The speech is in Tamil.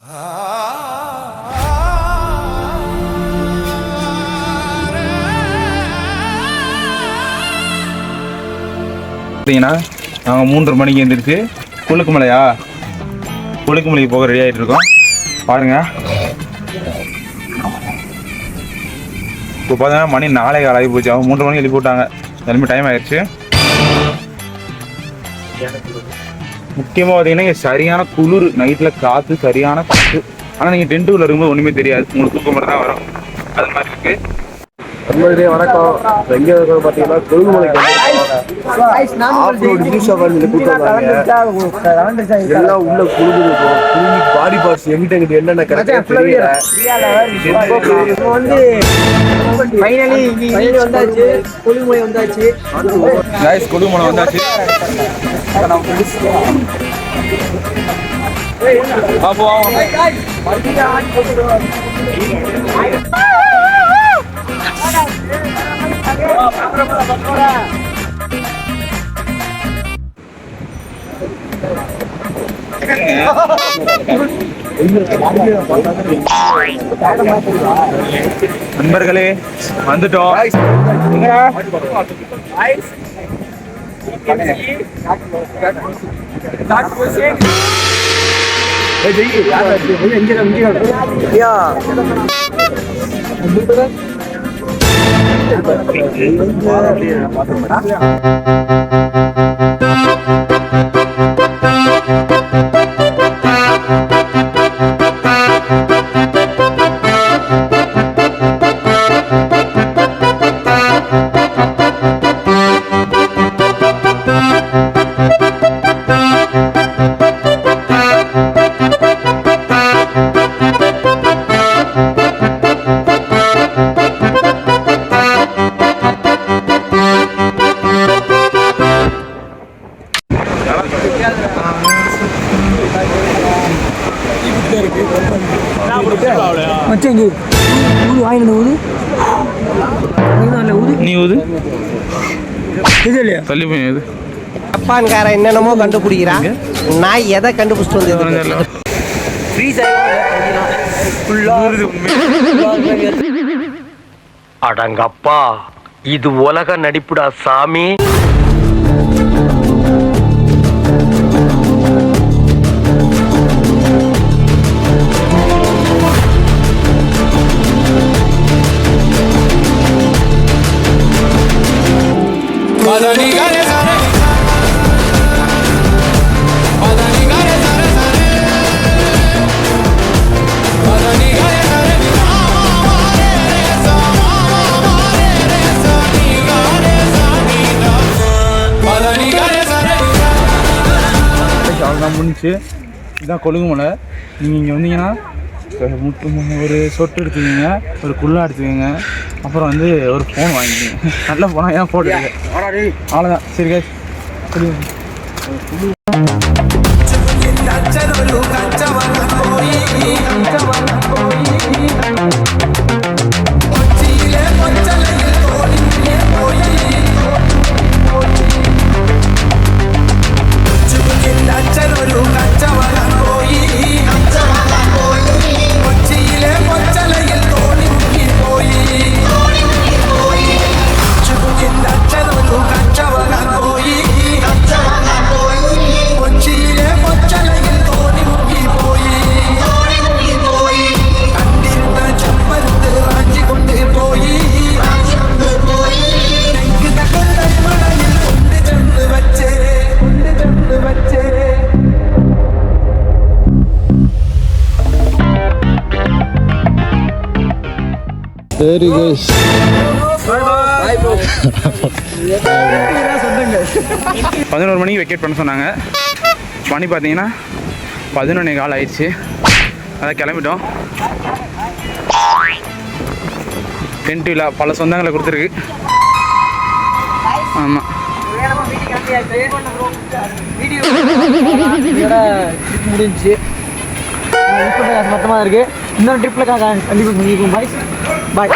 பார்த்தீங்கன்னா நாங்கள் 3:30 மணிக்கு எழுந்திரிச்சு கொழுக்குமலைக்கு போக ரெடி ஆகிட்டு இருக்கோம். பாருங்க, இப்போ பார்த்தீங்கன்னா மணி 4:15 ஆகி போச்சு. அவங்க 3:00 மணிக்கு எழுப்பி விட்டாங்க. எல்லாமே டைம் ஆயிடுச்சு. முக்கியமாக பார்த்தீங்கன்னா இங்கே சரியான குளிர், நைட்டில் காற்று, சரியான காற்று. ஆனால் நீங்கள் டென்ட்டுக்குள்ளே இருக்கும்போது ஒன்றுமே தெரியாது, உங்களுக்கு தூக்கம் மட்டும் தான் வரும். அது மாதிரி இருக்குது. வணக்கம். எங்க பாத்தீங்கன்னா கொழுகுமலைக்கு எல்லாம் உள்ள குழுகுது. பாடி பார்ட்ஸ் எங்கிட்ட என்னென்ன கிடைக்கும் வந்தாச்சு. கொழுகுமலை வந்தாச்சு. கொழுகுமலை வந்தாச்சு. நண்பர்களே வந்துட்டோம். ஜப்பான்கார என்னென்னமோ கண்டுபிடிக்கிறான். நான் எதை கண்டுபிடிச்சிட்டு வந்து அடங்கப்பா, இது உலக நடிப்புடா சாமி. முடிஞ்சு இதுதான் கொழுகுமலை. நீங்கள் இங்கே வந்தீங்கன்னா ஒரு சொட்டு எடுத்துக்கோங்க, ஒரு குள்ளா எடுத்துக்கோங்க, அப்புறம் வந்து ஒரு ஃபோன் வாங்கிக்கோங்க. நல்ல ஃபோனாக ஏன் போடுங்க, அவ்வளோதான். சரி guys, சரி guys, 11 மணிக்கு வெக்கேட் பண்ண சொன்னாங்க. மணி பார்த்தீங்கன்னா 11:15 ஆயிடுச்சு. அதான் கிளம்பிட்டோம். டென்ட் இல்லை, பல சொந்தங்களை கொடுத்துருக்கு. ஆமாம், முடிஞ்சு மொத்தமாக இருக்குது. இன்னொரு ட்ரிப்பில் கண்டிப்பாக பண்ணியிருக்கோம். பாய் பாய்.